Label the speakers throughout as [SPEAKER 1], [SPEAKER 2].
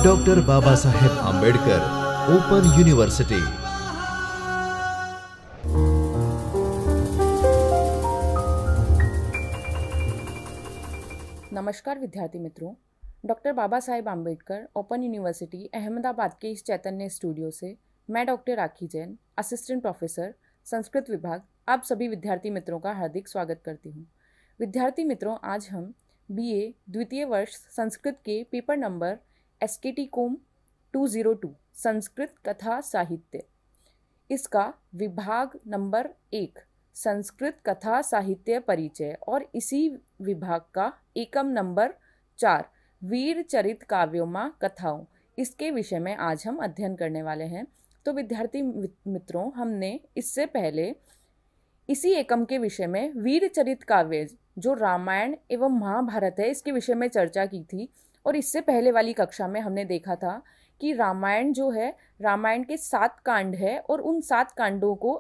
[SPEAKER 1] Doctor Baba Saheb Ambedkar open university.
[SPEAKER 2] नमस्कार विद्यार्थी मित्रों, doctor Baba Saheb Ambedkar open university Ahmedabad के इस चैतन्य स्टूडियो से मैं डॉक्टर राखी जैन, असिस्टेंट प्रोफेसर संस्कृत विभाग, आप सभी विद्यार्थी मित्रों का हार्दिक स्वागत करती हूँ। विद्यार्थी मित्रों, आज हम बीए द्वितीय वर्ष संस्कृत के पेपर नंबर SKT कोम 202 संस्कृत कथा साहित्य, इसका विभाग नंबर 1 संस्कृत कथा साहित्य परिचय और इसी विभाग का एकम नंबर 4 वीर चरित काव्यों मां कथाओं, इसके विषय में आज हम अध्ययन करने वाले हैं। तो विद्यार्थी मित्रों, हमने इससे पहले इसी एकम के विषय में वीर चरित काव्य जो रामायण एवं महाभारत है इसके विषय में चर्चा की थी। और इससे पहले वाली कक्षा में हमने देखा था कि रामायण जो है, रामायण के 7 कांड है और उन 7 कांडों को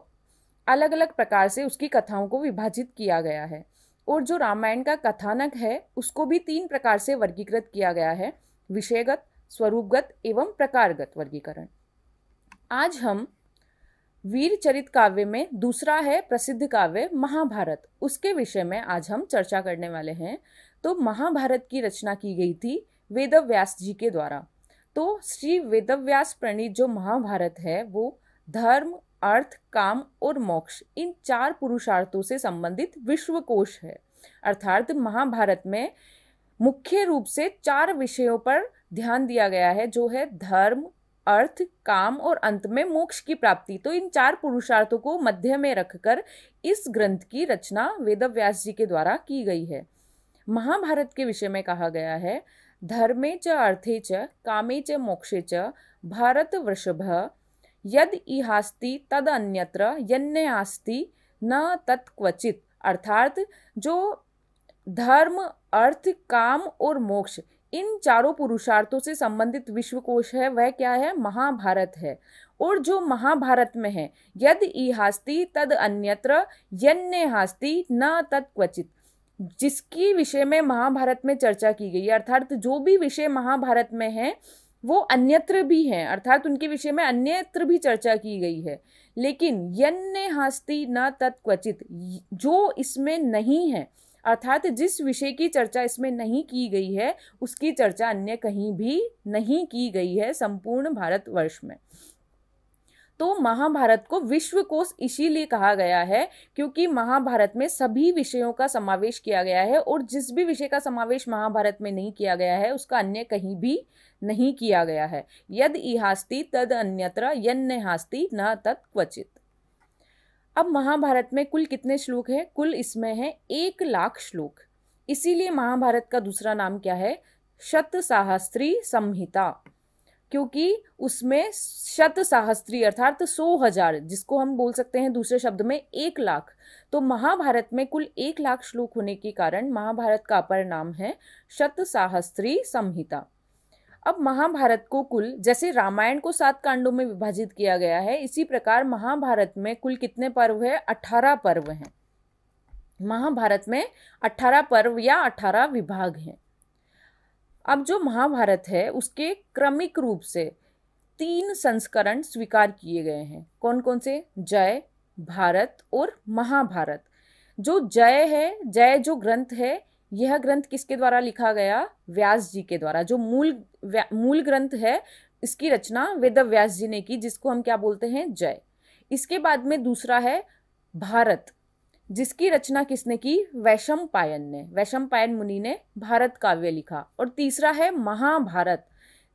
[SPEAKER 2] अलग अलग प्रकार से उसकी कथाओं को विभाजित किया गया है। और जो रामायण का कथानक है उसको भी 3 प्रकार से वर्गीकृत किया गया है: विषयगत, स्वरूपगत एवं प्रकारगत वर्गीकरण। आज हम वीर चरित काव्य में दूसरा है प्रसिद्ध काव्य महाभारत, उसके विषय में आज हम चर्चा करने वाले हैं। तो महाभारत की रचना की गई थी वेदव्यास जी के द्वारा। तो श्री वेदव्यास प्रणीत जो महाभारत है वो धर्म, अर्थ, काम और मोक्ष, इन 4 पुरुषार्थों से संबंधित विश्वकोश है। अर्थात महाभारत में मुख्य रूप से 4 विषयों पर ध्यान दिया गया है, जो है धर्म, अर्थ, काम और अंत में मोक्ष की प्राप्ति। तो इन 4 पुरुषार्थों को मध्य में रखकर इस ग्रंथ की रचना वेदव्यास जी के द्वारा की गई है। महाभारत के विषय में कहा गया है: धर्मे च अर्थे च कामे च मोक्षे च भारत वृषभः यद इहास्ति तद अन्यत्र यन्ने आस्ति न तत्क्वचित। अर्थात जो धर्म, अर्थ, काम और मोक्ष, इन 4 पुरुषार्थों से संबंधित विश्वकोश है वह क्या है? महाभारत है। और जो महाभारत में है यद इहास्ति तद अन्यत्र यन्ने हास्ति न तत्क्वचित, जिसकी विषय में महाभारत में चर्चा की गई है, अर्थात जो भी विषय महाभारत में है वो अन्यत्र भी हैं, अर्थात उनके विषय में अन्यत्र भी चर्चा की गई है। लेकिन यन्ने हास्ति न तत्क्वचित, जो इसमें नहीं है, अर्थात जिस विषय की चर्चा इसमें नहीं की गई है उसकी चर्चा अन्य कहीं भी नहीं की गई है संपूर्ण भारतवर्ष में। तो महाभारत को विश्वकोश इसीलिए कहा गया है क्योंकि महाभारत में सभी विषयों का समावेश किया गया है और जिस भी विषय का समावेश महाभारत में नहीं किया गया है उसका अन्य कहीं भी नहीं किया गया है। यद इहास्ति तद अन्यत्र यन्ने हास्ति न तत्क्वचित। अब महाभारत में कुल कितने श्लोक है? कुल इसमें है 1 लाख श्लोक। इसीलिए महाभारत का दूसरा नाम क्या है? शतसाहस्त्री संहिता, क्योंकि उसमें शतसाहस्त्री अर्थात 100,000, जिसको हम बोल सकते हैं दूसरे शब्द में 1 लाख। तो महाभारत में कुल 1 लाख श्लोक होने के कारण महाभारत का अपर नाम है शतसाहस्त्री संहिता। अब महाभारत को कुल, जैसे रामायण को 7 कांडों में विभाजित किया गया है, इसी प्रकार महाभारत में कुल कितने पर्व है? 18 पर्व हैं। महाभारत में 18 पर्व या 18 विभाग हैं। अब जो महाभारत है उसके क्रमिक रूप से 3 संस्करण स्वीकार किए गए हैं। कौन कौन से? जय, भारत और महाभारत। जो जय है, जय जो ग्रंथ है, यह ग्रंथ किसके द्वारा लिखा गया? व्यास जी के द्वारा। जो मूल ग्रंथ है इसकी रचना वेदव्यास जी ने की, जिसको हम क्या बोलते हैं? जय। इसके बाद में दूसरा है भारत, जिसकी रचना किसने की? वैशंपायन ने। वैशंपायन मुनि ने भारत काव्य लिखा। और तीसरा है महाभारत,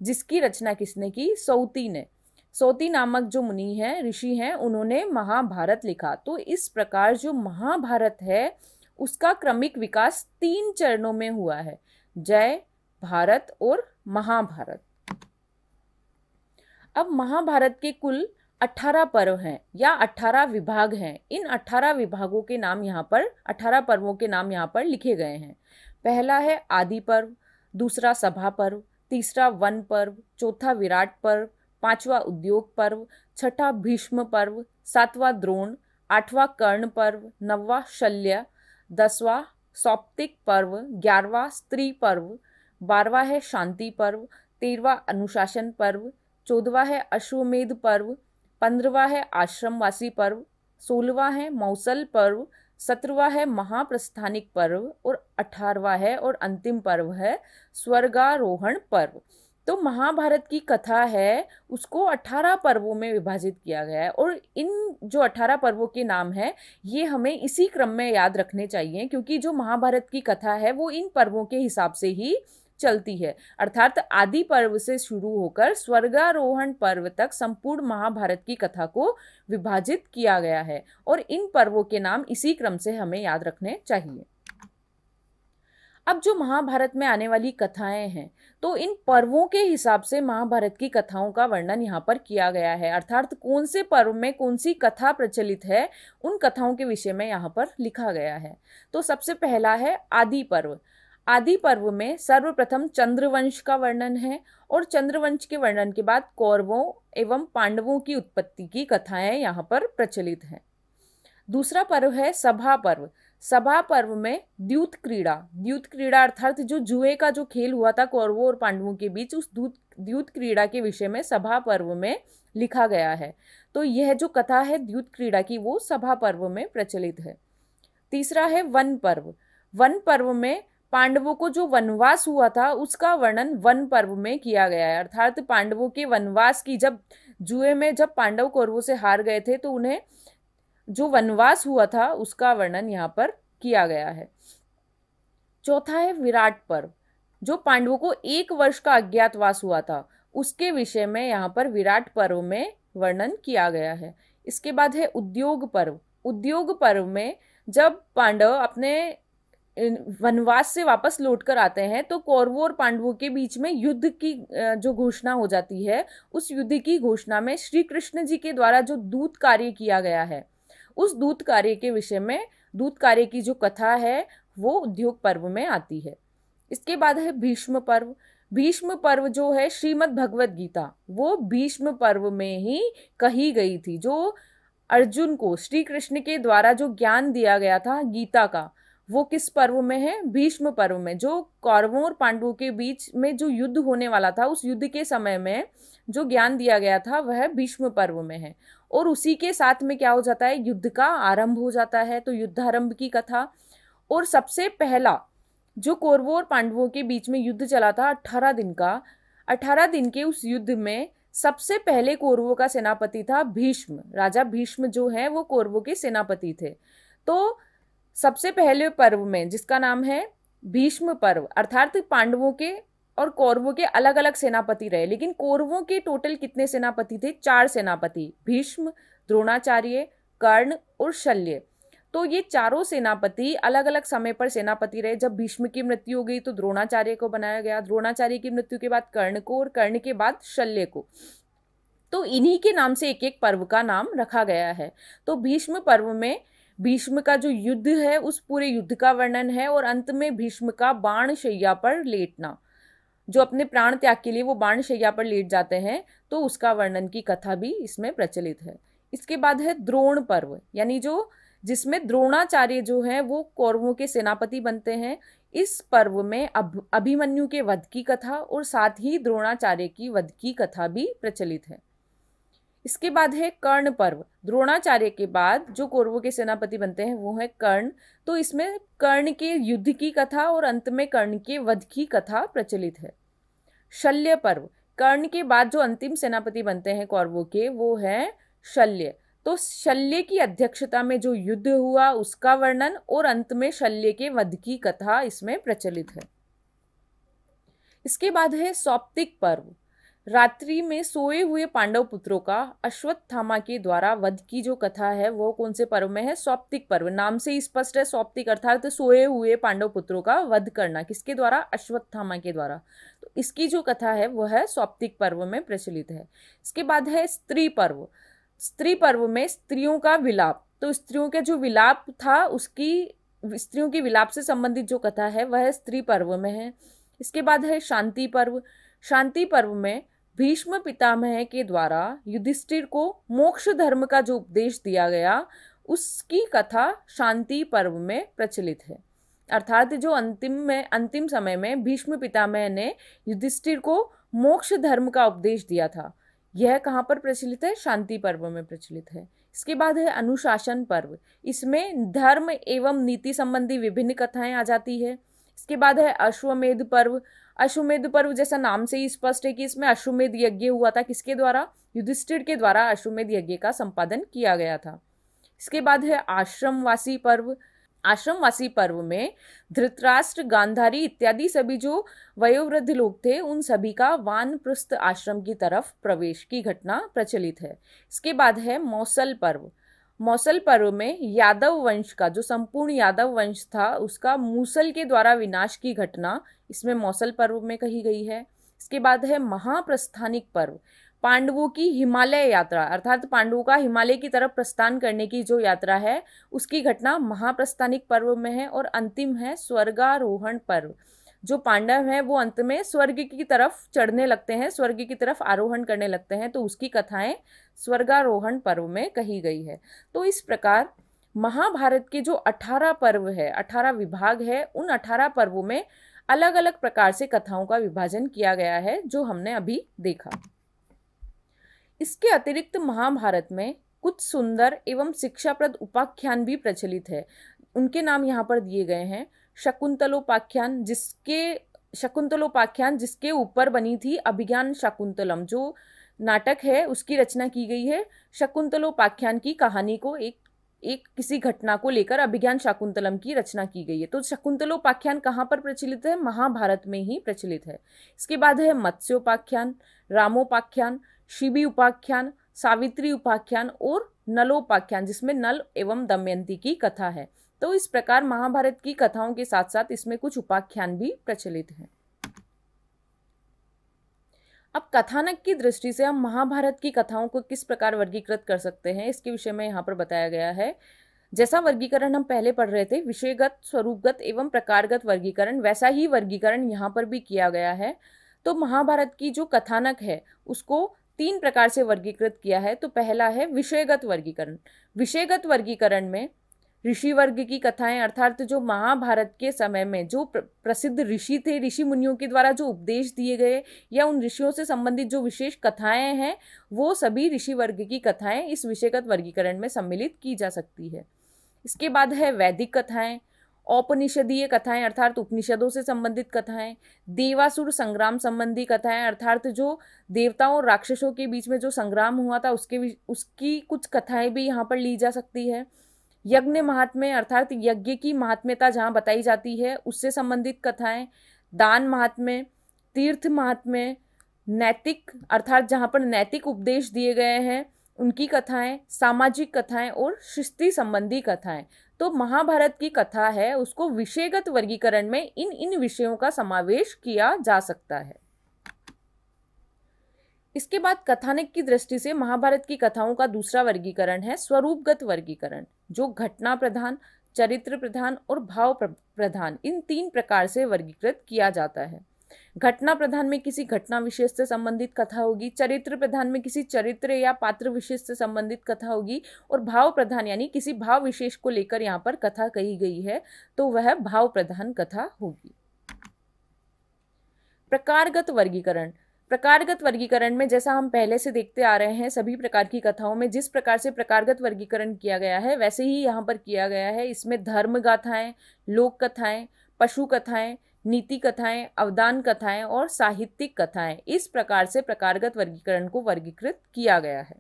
[SPEAKER 2] जिसकी रचना किसने की? सौती ने। सौती नामक जो मुनि हैं, ऋषि हैं, उन्होंने महाभारत लिखा। तो इस प्रकार जो महाभारत है उसका क्रमिक विकास 3 चरणों में हुआ है: जय, भारत और महाभारत। अब महाभारत के कुल 18 पर्व हैं या 18 विभाग हैं। इन 18 विभागों के नाम यहाँ पर, 18 पर्वों के नाम यहाँ पर लिखे गए हैं। पहला है आदि पर्व, दूसरा सभा पर्व, तीसरा वन पर्व, चौथा विराट पर्व, 5वां उद्योग पर्व, 6ठा भीष्म पर्व, 7वां द्रोण, 8वां कर्ण पर्व, 9वां शल्य, 10वां सौप्तिक पर्व, 11वां स्त्री पर्व, 12वां है शांति पर्व, 13वां अनुशासन पर्व, 14वां है अश्वमेध पर्व, 15वां है आश्रमवासी पर्व, 16वां है मौसल पर्व, 17वां है महाप्रस्थानिक पर्व और 18वां है और अंतिम पर्व है स्वर्गारोहण पर्व। तो महाभारत की कथा है उसको 18 पर्वों में विभाजित किया गया है और इन जो 18 पर्वों के नाम है ये हमें इसी क्रम में याद रखने चाहिए, क्योंकि जो महाभारत की कथा है वो इन पर्वों के हिसाब से ही चलती है। अर्थात आदि पर्व से शुरू होकर स्वर्गारोहण पर्व तक संपूर्ण महाभारत की कथा को विभाजित किया गया है और इन पर्वों के नाम इसी क्रम से हमें याद रखने चाहिए। अब जो महाभारत में आने वाली कथाएं हैं तो इन पर्वों के हिसाब से महाभारत की कथाओं का वर्णन यहाँ पर किया गया है, अर्थात कौन से पर्व में कौन सी कथा प्रचलित है उन कथाओं के विषय में यहाँ पर लिखा गया है। तो सबसे पहला है आदि पर्व। आदि पर्व में सर्वप्रथम चंद्रवंश का वर्णन है और चंद्रवंश के वर्णन के बाद कौरवों एवं पांडवों की उत्पत्ति की कथाएं यहाँ पर प्रचलित हैं। दूसरा पर्व है सभा पर्व। सभा पर्व में द्यूत क्रीड़ा अर्थात जो जुए का जो खेल हुआ था कौरवों और पांडवों के बीच, उस द्यूत क्रीड़ा के विषय में सभा पर्व में लिखा गया है। तो यह जो कथा है द्यूत क्रीड़ा की वो सभा पर्व में प्रचलित है। तीसरा है वन पर्व। वन पर्व में पांडवों को जो वनवास हुआ था उसका वर्णन वन पर्व में किया गया है, अर्थात पांडवों के वनवास की, जब जुए में जब पांडव कौरवों से हार गए थे तो उन्हें जो वनवास हुआ था उसका वर्णन यहाँ पर किया गया है। चौथा है विराट पर्व। जो पांडवों को 1 वर्ष का अज्ञातवास हुआ था उसके विषय में यहाँ पर विराट पर्व में वर्णन किया गया है। इसके बाद है उद्योग पर्व। उद्योग पर्व में जब पांडव अपने वनवास से वापस लौटकर आते हैं तो कौरवों और पांडवों के बीच में युद्ध की जो घोषणा हो जाती है, उस युद्ध की घोषणा में श्री कृष्ण जी के द्वारा जो दूत कार्य किया गया है उस दूत कार्य के विषय में, दूत कार्य की जो कथा है वो उद्योग पर्व में आती है। इसके बाद है भीष्म पर्व। भीष्म पर्व जो है श्रीमद् भगवत गीता वो भीष्म पर्व में ही कही गई थी। जो अर्जुन को श्री कृष्ण के द्वारा जो ज्ञान दिया गया था गीता का, वो किस पर्व में है? भीष्म पर्व में। जो कौरवों और पांडवों के बीच में जो युद्ध होने वाला था उस युद्ध के समय में जो ज्ञान दिया गया था वह भीष्म पर्व में है। और उसी के साथ में क्या हो जाता है, युद्ध का आरंभ हो जाता है। तो युद्धारंभ की कथा। और सबसे पहला जो कौरवों और पांडवों के बीच में युद्ध चला था 18 दिन का, 18 दिन के उस युद्ध में सबसे पहले कौरवों का सेनापति था भीष्म। राजा भीष्म जो है वो कौरवों के सेनापति थे। तो सबसे पहले पर्व में जिसका नाम है भीष्म पर्व, अर्थात पांडवों के और कौरवों के अलग अलग सेनापति रहे, लेकिन कौरवों के टोटल कितने सेनापति थे? 4 सेनापति, भीष्म, द्रोणाचार्य, कर्ण और शल्य। तो ये चारों सेनापति अलग अलग समय पर सेनापति रहे। जब भीष्म की मृत्यु हो गई तो द्रोणाचार्य को बनाया गया, द्रोणाचार्य की मृत्यु के बाद कर्ण को और कर्ण के बाद शल्य को। तो इन्हीं के नाम से एक एक पर्व का नाम रखा गया है। तो भीष्म पर्व में भीष्म का जो युद्ध है उस पूरे युद्ध का वर्णन है और अंत में भीष्म का बाण शैया पर लेटना, जो अपने प्राण त्याग के लिए वो बाण शैया पर लेट जाते हैं, तो उसका वर्णन की कथा भी इसमें प्रचलित है। इसके बाद है द्रोण पर्व, यानी जो जिसमें द्रोणाचार्य जो है वो कौरवों के सेनापति बनते हैं। इस पर्व में अभिमन्यु के वध की कथा और साथ ही द्रोणाचार्य की वध की कथा भी प्रचलित है। इसके बाद है कर्ण पर्व। द्रोणाचार्य के बाद जो कौरवों के सेनापति बनते हैं वो है कर्ण। तो इसमें कर्ण के युद्ध की कथा और अंत में कर्ण के वध की कथा प्रचलित है। शल्य पर्व, कर्ण के बाद जो अंतिम सेनापति बनते हैं कौरवों के वो है शल्य। तो शल्य की अध्यक्षता में जो युद्ध हुआ उसका वर्णन और अंत में शल्य के वध की कथा इसमें प्रचलित है। इसके बाद है सौप्तिक पर्व। रात्रि में सोए हुए पांडव पुत्रों का अश्वत्थामा के द्वारा वध की जो कथा है वो कौन से पर्व में है? सौप्तिक पर्व। नाम से ही स्पष्ट है, सौप्तिक अर्थात सोए हुए पांडव पुत्रों का वध करना, किसके द्वारा? अश्वत्थामा के द्वारा। तो इसकी जो कथा है वो है सौप्तिक पर्व में प्रचलित है। इसके बाद है स्त्री पर्व। स्त्री पर्व में स्त्रियों का विलाप, तो स्त्रियों का जो विलाप था उसकी, स्त्रियों के विलाप से संबंधित जो कथा है वह स्त्री पर्व में है। इसके बाद है शांति पर्व। शांति पर्व में भीष्म पितामह के द्वारा युधिष्ठिर को मोक्ष धर्म का जो उपदेश दिया गया उसकी कथा शांति पर्व में प्रचलित है। अर्थात जो अंतिम समय में भीष्म पितामह ने युधिष्ठिर को मोक्ष धर्म का उपदेश दिया था। यह कहाँ पर प्रचलित है? शांति पर्व में प्रचलित है। इसके बाद है अनुशासन पर्व। इसमें धर्म एवं नीति संबंधी विभिन्न कथाएं आ जाती है। इसके बाद है अश्वमेध पर्व। अश्वमेध पर्व जैसा नाम से ही स्पष्ट है कि इसमें अश्वमेध यज्ञ हुआ था। किसके द्वारा? युधिष्ठिर के द्वारा अश्वमेध यज्ञ का संपादन किया गया था। इसके बाद है आश्रमवासी पर्व। आश्रमवासी पर्व में धृतराष्ट्र, गांधारी इत्यादि सभी जो वयोवृद्ध लोग थे उन सभी का वानप्रस्थ आश्रम की तरफ प्रवेश की घटना प्रचलित है। इसके बाद है मौसल पर्व। मौसल पर्व में यादव वंश का जो संपूर्ण यादव वंश था उसका मूसल के द्वारा विनाश की घटना इसमें मौसल पर्व में कही गई है। इसके बाद है महाप्रस्थानिक पर्व। पांडवों की हिमालय यात्रा अर्थात पांडवों का हिमालय की तरफ प्रस्थान करने की जो यात्रा है उसकी घटना महाप्रस्थानिक पर्व में है। और अंतिम है स्वर्गारोहण पर्व। जो पांडव हैं वो अंत में स्वर्ग की तरफ चढ़ने लगते हैं, स्वर्ग की तरफ आरोहण करने लगते हैं, तो उसकी कथाएं स्वर्गारोहण पर्व में कही गई है। तो इस प्रकार महाभारत के जो 18 पर्व है, 18 विभाग है, उन 18 पर्वों में अलग अलग प्रकार से कथाओं का विभाजन किया गया है जो हमने अभी देखा। इसके अतिरिक्त महाभारत में कुछ सुंदर एवं शिक्षाप्रद उपाख्यान भी प्रचलित है। उनके नाम यहाँ पर दिए गए हैं। शकुंतलोपाख्यान जिसके ऊपर बनी थी अभिज्ञान शाकुंतलम जो नाटक है उसकी रचना की गई है। शकुंतलोपाख्यान की कहानी को एक किसी घटना को लेकर अभिज्ञान शाकुंतलम की रचना की गई है। तो शकुंतलोपाख्यान कहाँ पर प्रचलित है? महाभारत में ही प्रचलित है। इसके बाद है मत्स्योपाख्यान, रामोपाख्यान, शिबी उपाख्यान, सावित्री उपाख्यान और नलोपाख्यान जिसमें नल एवं दमयंती की कथा है। तो इस प्रकार महाभारत की कथाओं के साथ साथ इसमें कुछ उपाख्यान भी प्रचलित हैं। अब कथानक की दृष्टि से हम महाभारत की कथाओं को किस प्रकार वर्गीकृत कर सकते हैं इसके विषय में यहाँ पर बताया गया है। जैसा वर्गीकरण हम पहले पढ़ रहे थे, विषयगत, स्वरूपगत एवं प्रकारगत वर्गीकरण, वैसा ही वर्गीकरण यहाँ पर भी किया गया है। तो महाभारत की जो कथानक है उसको 3 प्रकार से वर्गीकृत किया है। तो पहला है विषयगत वर्गीकरण। विषयगत वर्गीकरण में ऋषि वर्ग की कथाएं अर्थात जो महाभारत के समय में जो प्रसिद्ध ऋषि थे, ऋषि मुनियों के द्वारा जो उपदेश दिए गए या उन ऋषियों से संबंधित जो विशेष कथाएं हैं वो सभी ऋषि वर्ग की कथाएं इस विषयगत वर्गीकरण में सम्मिलित की जा सकती है। इसके बाद है वैदिक कथाएं, औपनिषदीय कथाएं अर्थात उपनिषदों से संबंधित कथाएं, देवासुर संग्राम संबंधी कथाएं अर्थात जो देवताओं और राक्षसों के बीच में जो संग्राम हुआ था उसकी कुछ कथाएं भी यहाँ पर ली जा सकती है। यज्ञ महात्म्य अर्थात यज्ञ की महात्म्यता जहाँ बताई जाती है उससे संबंधित कथाएं, दान महात्म्य, तीर्थ महात्म्य, नैतिक अर्थात जहाँ पर नैतिक उपदेश दिए गए हैं उनकी कथाएं, सामाजिक कथाएं और सृष्टि संबंधी कथाएं। तो महाभारत की कथा है उसको विषयगत वर्गीकरण में इन विषयों का समावेश किया जा सकता है। इसके बाद कथानक की दृष्टि से महाभारत की कथाओं का दूसरा वर्गीकरण है स्वरूपगत वर्गीकरण, जो घटना प्रधान, चरित्र प्रधान और भाव प्रधान इन 3 प्रकार से वर्गीकृत किया जाता है। घटना प्रधान में किसी घटना विशेष से संबंधित कथा होगी, चरित्र प्रधान में किसी चरित्र या पात्र विशेष से संबंधित कथा होगी और भाव प्रधान यानी किसी भाव विशेष को लेकर यहाँ पर कथा कही गई है तो वह भाव प्रधान कथा होगी। प्रकारगत वर्गीकरण। प्रकारगत वर्गीकरण में जैसा हम पहले से देखते आ रहे हैं सभी प्रकार की कथाओं में जिस प्रकार से प्रकारगत वर्गीकरण किया गया है वैसे ही यहाँ पर किया गया है। इसमें धर्म गाथाएं, लोक कथाएं, पशु कथाएं, नीति कथाएं, अवदान कथाएं और साहित्यिक कथाएं, इस प्रकार से प्रकारगत वर्गीकरण को वर्गीकृत किया गया है।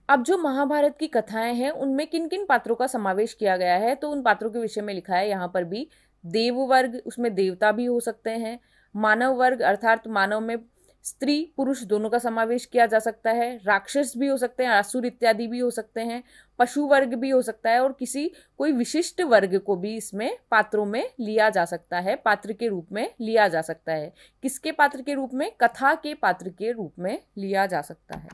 [SPEAKER 2] अब जो महाभारत की कथाएं हैं उनमें किन किन पात्रों का समावेश किया गया है तो उन पात्रों के विषय में लिखा है यहाँ पर भी। देव वर्ग, उसमें देवता भी हो सकते हैं। मानव वर्ग अर्थात मानव में स्त्री पुरुष दोनों का समावेश किया जा सकता है। राक्षस भी हो सकते हैं, असुर इत्यादि भी हो सकते हैं। पशु वर्ग भी हो सकता है और कोई विशिष्ट वर्ग को भी इसमें पात्रों में लिया जा सकता है, पात्र के रूप में लिया जा सकता है। किसके पात्र के रूप में? कथा के पात्र के रूप में लिया जा सकता है।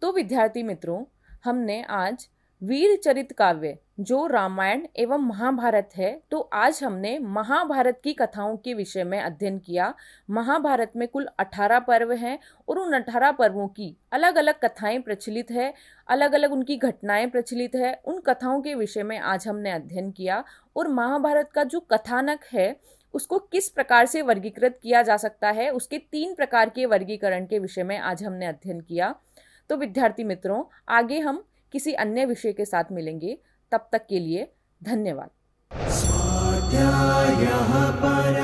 [SPEAKER 2] तो विद्यार्थी मित्रों, हमने आज वीर चरित काव्य जो रामायण एवं महाभारत है, तो आज हमने महाभारत की कथाओं के विषय में अध्ययन किया। महाभारत में कुल 18 पर्व हैं और उन 18 पर्वों की अलग अलग कथाएं प्रचलित है, अलग अलग उनकी घटनाएं प्रचलित है। उन कथाओं के विषय में आज हमने अध्ययन किया और महाभारत का जो कथानक है उसको किस प्रकार से वर्गीकृत किया जा सकता है, उसके 3 प्रकार के वर्गीकरण के विषय में आज हमने अध्ययन किया। तो विद्यार्थी मित्रों, आगे हम किसी अन्य विषय के साथ मिलेंगे। तब तक के लिए धन्यवाद।
[SPEAKER 3] स्वाध्यायः परमः